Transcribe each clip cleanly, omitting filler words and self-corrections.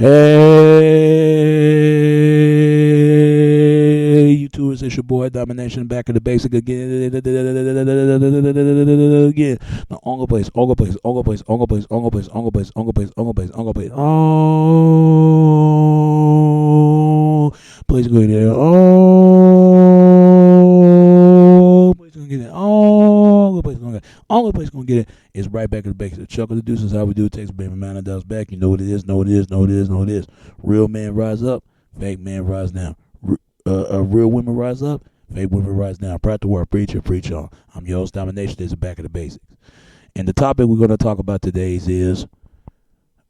Hey, YouTubers, it's your boy Domination back in the basic again. Again. The ongle place, ongle place, ongle place, ongle place, ongle place, ongle place, ongle place, ongle place, ongle place. Oh, place going there. Oh, place gonna get it. Oh, place gonna get it. Only place gonna get it is right back in the basics. Chuck of the deuces, how we do it. Takes baby man and does back. You know what it is, know what it is, know what it is, know what it is. Real man rise up, fake man rise down. Real women rise up, fake women rise down. Proud to work, preacher, preach on. I'm your host, Domination. This is back of the basics. And the topic we're gonna talk about today is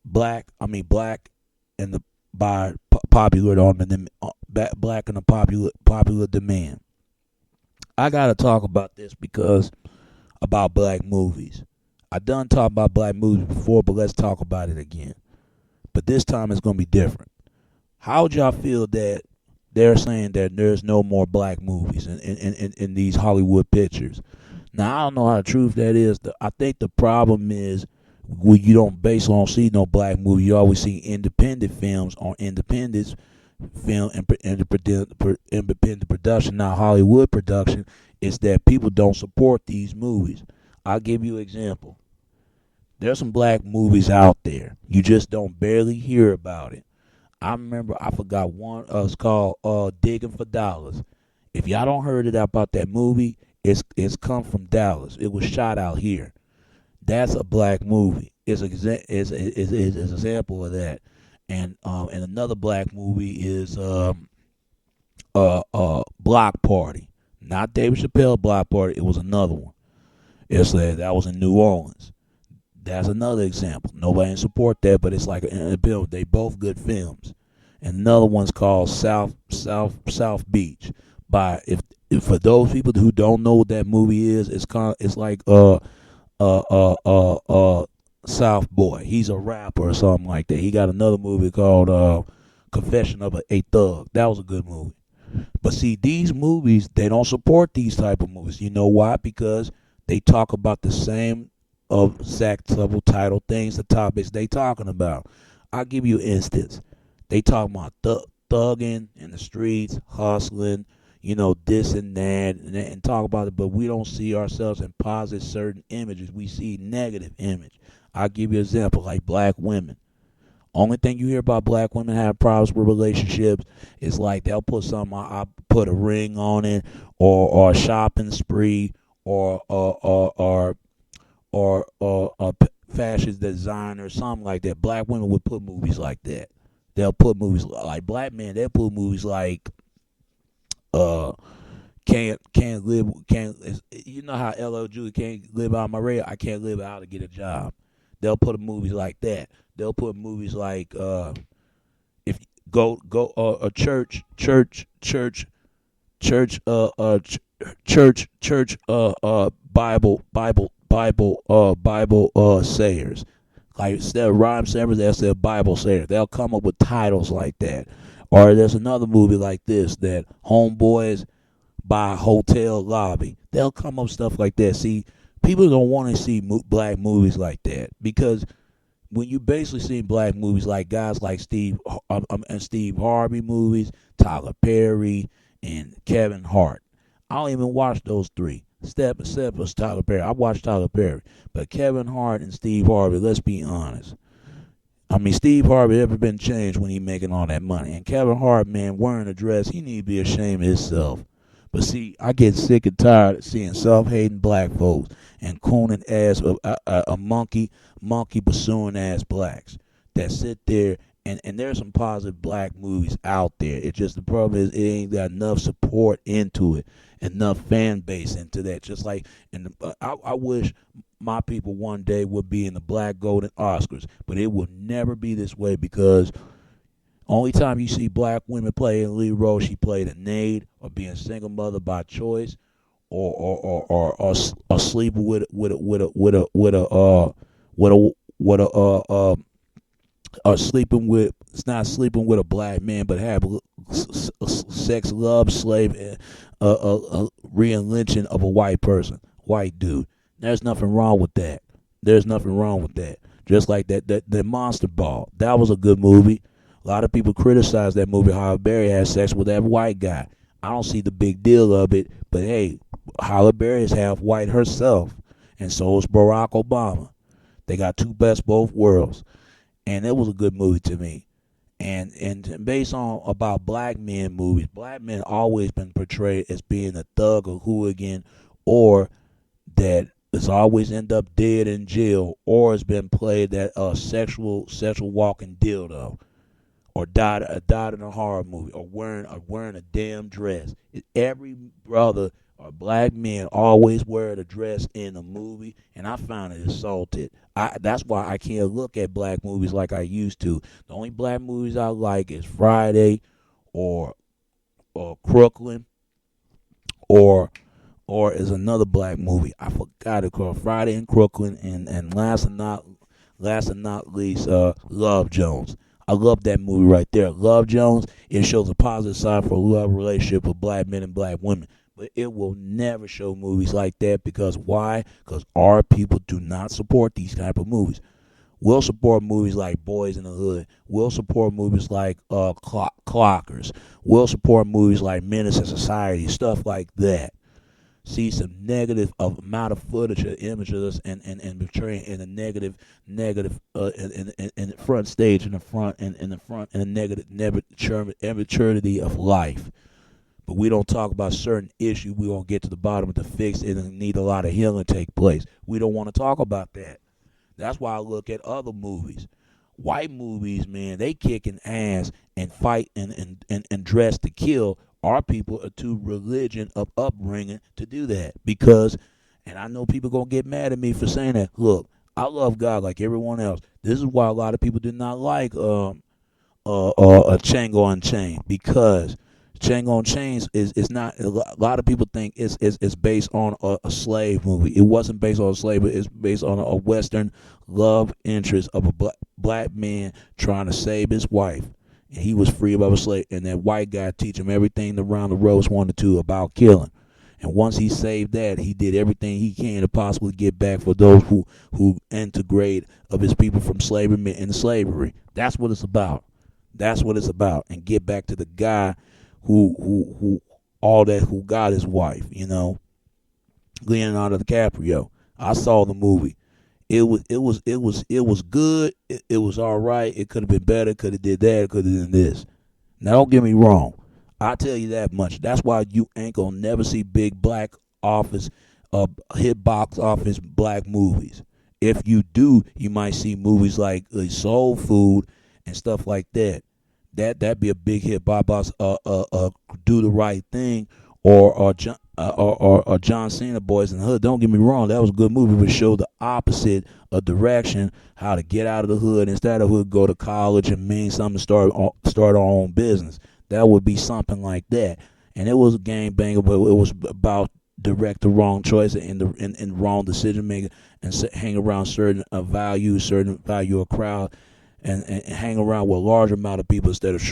black and the by popular on the black and the popular demand. I gotta talk about this because about black movies. I done talked about black movies before, but let's talk about it again. But this time it's gonna be different. How would y'all feel that they're saying that there's no more black movies in these Hollywood pictures? Now I don't know how the truth that is. I think the problem is when you don't see no black movie, you always see independent films on independent film and independent production, not Hollywood production. It's that people don't support these movies. I'll give you an example. There's some black movies out there. You just don't barely hear about it. I remember, I forgot one. It's called Digging for Dollars. If y'all don't heard it about that movie, it's come from Dallas. It was shot out here. That's a black movie. It's an example of that. And another black movie is Block Party. Not David Chappelle Block Party. It was another one. That was in New Orleans. That's another example. Nobody support that, but it's like a bill. They both good films. And another one's called South Beach. If for those people who don't know what that movie is, it's like South Boy. He's a rapper or something like that. He got another movie called Confession of a Thug. That was a good movie. But see, these movies, they don't support these type of movies. You know why? Because they talk about the same exact subtitle things, the topics they talking about. I'll give you an instance. They talk about thugging in the streets, hustling, this and that, and talk about it, but we don't see ourselves in positive certain images. We see negative image. I'll give you an example, like black women. Only thing you hear about black women have problems with relationships is like they'll put I put a ring on it, or a shopping spree, or a fashion designer, something like that. Black women would put movies like that. They'll put movies like black men. They'll put movies like can't live. You know how LL Julie can't live out my radio. I can't live out to get a job. They'll put movies like that. They'll put movies like if go a church Bible sayers. Like instead of rhyme sayers, they'll say Bible sayers. They'll come up with titles like that. Or there's another movie like this, that Homeboys by Hotel Lobby. They'll come up with stuff like that. See, people don't want to see black movies like that, because when you basically see black movies like guys like Steve Harvey movies, Tyler Perry, and Kevin Hart. I don't even watch those three. Step was Tyler Perry. I watched Tyler Perry. But Kevin Hart and Steve Harvey, let's be honest. I mean, Steve Harvey ever been changed when he making all that money. And Kevin Hart, man, wearing a dress, he need to be ashamed of himself. But see, I get sick and tired of seeing self-hating black folks and cooning ass, a monkey pursuing ass blacks that sit there. And there's some positive black movies out there. It's just the problem is it ain't got enough support into it, enough fan base into that. Just like, I wish my people one day would be in the Black Golden Oscars, but it will never be this way, because only time you see black women play in lead role, she played a maid, or being a single mother by choice, or sleeping with it's not sleeping with a black man, but have sex, love, slave, and re-lynching of a white person, white dude. There's nothing wrong with that. Just like that Monster Ball. That was a good movie. A lot of people criticize that movie. Halle Berry had sex with that white guy. I don't see the big deal of it, but hey, Halle Berry is half white herself, and so is Barack Obama. They got two best both worlds, and it was a good movie to me. And based on about black men movies, black men always been portrayed as being a thug or hooligan, or that is always end up dead in jail, or has been played that sexual walking dildo, or died in a horror movie, or wearing a damn dress. Every brother or black men always wear a dress in a movie, and I found it assaulted. That's why I can't look at black movies like I used to. The only black movies I like is Friday, or Crooklyn, or is another black movie. I forgot it called Friday and Crooklyn, and last and not least, Love Jones. I love that movie right there. Love Jones, it shows a positive side for a love relationship with black men and black women. But it will never show movies like that, because why? Because our people do not support these type of movies. We'll support movies like Boys in the Hood. We'll support movies like Clockers. We'll support movies like Menace to Society, stuff like that. See some negative amount of footage or images and portraying in a negative in the front stage, in the front and and the negative immaturity of life. But we don't talk about certain issues. We won't get to the bottom of the fix, and it need a lot of healing to take place. We don't want to talk about that. That's why I look at other movies. White movies, man, they kicking ass and fight and dress to kill. Our people are too religion of upbringing to do that, because, and I know people gonna get mad at me for saying that. Look, I love God like everyone else. This is why a lot of people did not like Django Unchained, because Django Unchained is not. A lot of people think it's based on a slave movie. It wasn't based on a slave, but it's based on a Western love interest of a black man trying to save his wife. And he was free of a slave, and that white guy teach him everything the Round the Rose wanted to about killing. And once he saved that, he did everything he can to possibly get back for those who integrate of his people from slavery into slavery. That's what it's about. That's what it's about. And get back to the guy who got his wife, Leonardo DiCaprio. I saw the movie. It was good. It was all right. It could have been better. Could have did that. Could have done this. Now don't get me wrong. I tell you that much. That's why you ain't gonna never see big black office, hit box office black movies. If you do, you might see movies like Soul Food and stuff like that. That'd be a big hit. Boss, Do the Right Thing, or John Cena, Boys in the Hood. Don't get me wrong, that was a good movie, but showed the opposite of direction, how to get out of the hood, instead of hood, go to college and mean something, start our own business. That would be something like that. And it was a game banger, but it was about direct the wrong choice and wrong decision making, and hang around certain value of crowd, and hang around with a large amount of people instead of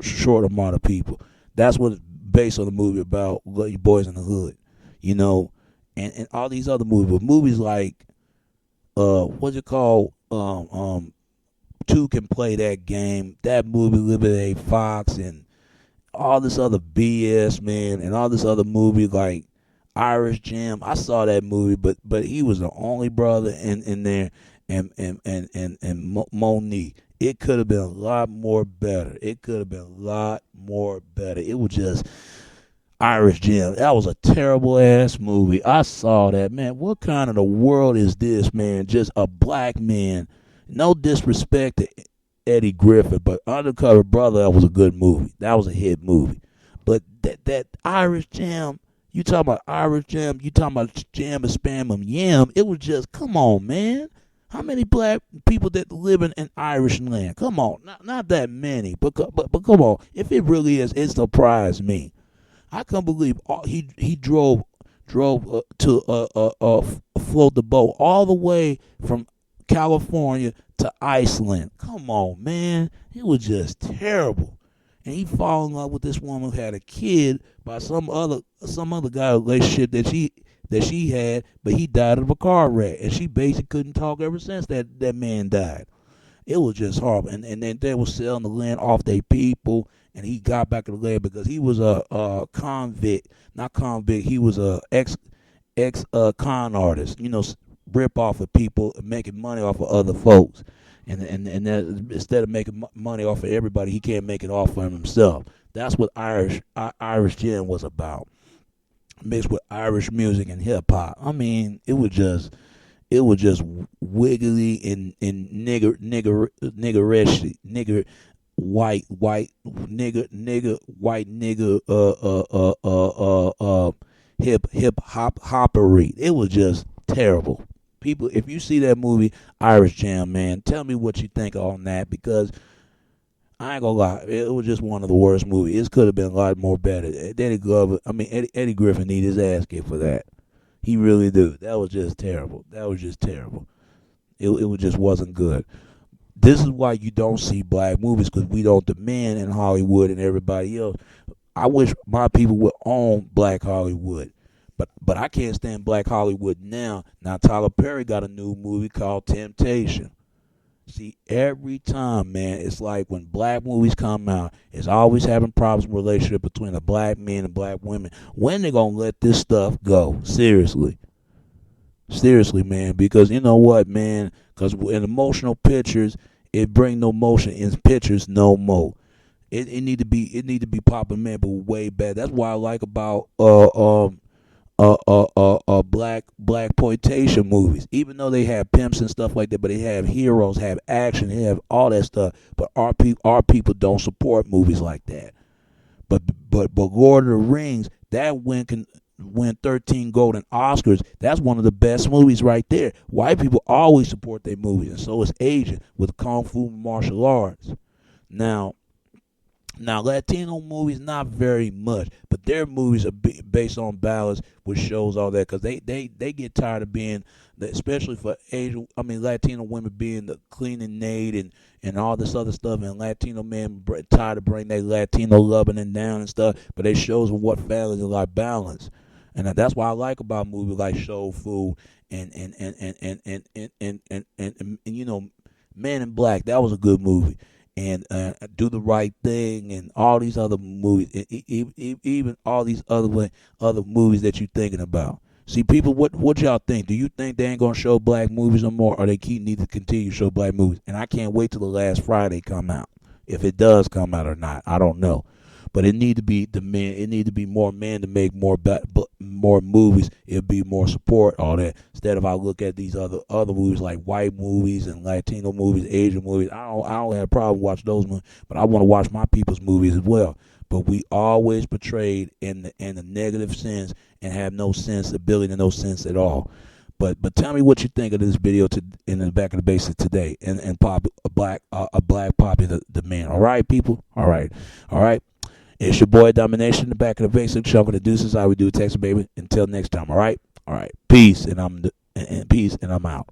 short amount of people. That's what it's based on the movie about, Boys in the Hood, and all these other movies. But movies like what's it called? Two Can Play That Game. That movie, Liberty Fox, and all this other BS, man, and all this other movie like Irish Jam. I saw that movie, but he was the only brother in there, and Monique. It could have been a lot more better. It was just Irish Jam. That was a terrible ass movie. I saw that, man. What kind of the world is this, man? Just a black man. No disrespect to Eddie Griffin, but Undercover Brother, that was a good movie. That was a hit movie. But that Irish Jam, you talking about Irish Jam, you talking about Jam and Spam and Yam, it was just, come on, man. How many black people that live in Irish land? Come on, not that many, but come on. If it really is, it surprised me. I can't believe he drove to float the boat all the way from California to Iceland. Come on, man. It was just terrible. And he fall in love with this woman who had a kid by some other guy relationship that she had, but he died of a car wreck, and she basically couldn't talk ever since that man died. It was just horrible. And then they were selling the land off their people, and he got back to the land because he was a convict, not convict. He was a ex con artist. You know, rip off of people, making money off of other folks. And that, instead of making money off of everybody, he can't make it off of himself. That's what Irish Gin was about, mixed with Irish music and hip hop. I mean, it was just wiggly and niggerish, white nigger hip hoppery. It was just terrible. People, if you see that movie Irish Jam, man, tell me what you think on that, because I ain't gonna lie, it was just one of the worst movies. It could have been a lot more better. Eddie Griffin need his ass kicked for that. He really do. That was just terrible. It just wasn't good. This is why you don't see black movies, because we don't demand in Hollywood and everybody else. I wish my people would own black Hollywood. But I can't stand black Hollywood now. Now Tyler Perry got a new movie called Temptation. See, every time, man, it's like when black movies come out, it's always having problems with relationship between the black men and black women. When they gonna let this stuff go? Seriously, man. Because you know what, man? Because in emotional pictures, it bring no motion in pictures no more. It need to be popping, man, but way bad. That's why I like about black exploitation movies. Even though they have pimps and stuff like that, but they have heroes, have action, they have all that stuff. But our people don't support movies like that. But Lord of the Rings, that can win 13 golden Oscars. That's one of the best movies right there. White people always support their movies, and so is Asian with kung fu and martial arts. Now, Latino movies, not very much, but their movies are based on balance, which shows all that, because they get tired of being, especially for Latino women being the cleaning maid and all this other stuff, and Latino men tired of bringing their Latino loving and down and stuff, but they shows them what families are like balance. And that's why I like about movies like Soul Food and you know, Men in Black. That was a good movie. And Do the Right Thing, and all these other movies, even all these other movies that you're thinking about. See, people, what y'all think? Do you think they ain't gonna show black movies no more, or they need to continue to show black movies? And I can't wait till the last Friday come out, if it does come out or not. I don't know, but it need to be the men. It need to be more men to make more movies. It'll be more support, all that. Instead of I look at these other movies like white movies and Latino movies, Asian movies. I don't have a problem watching those movies, but I want to watch my people's movies as well. But we always portrayed in the negative sense and have no sensibility and no sense at all. But tell me what you think of this video in the back of the basics today, and pop a black popular demand. All right, people. All right. It's your boy Domination in the back of the basics. Chunk of the deuces. How we do, Texas baby. Until next time. All right. Peace, and I'm out.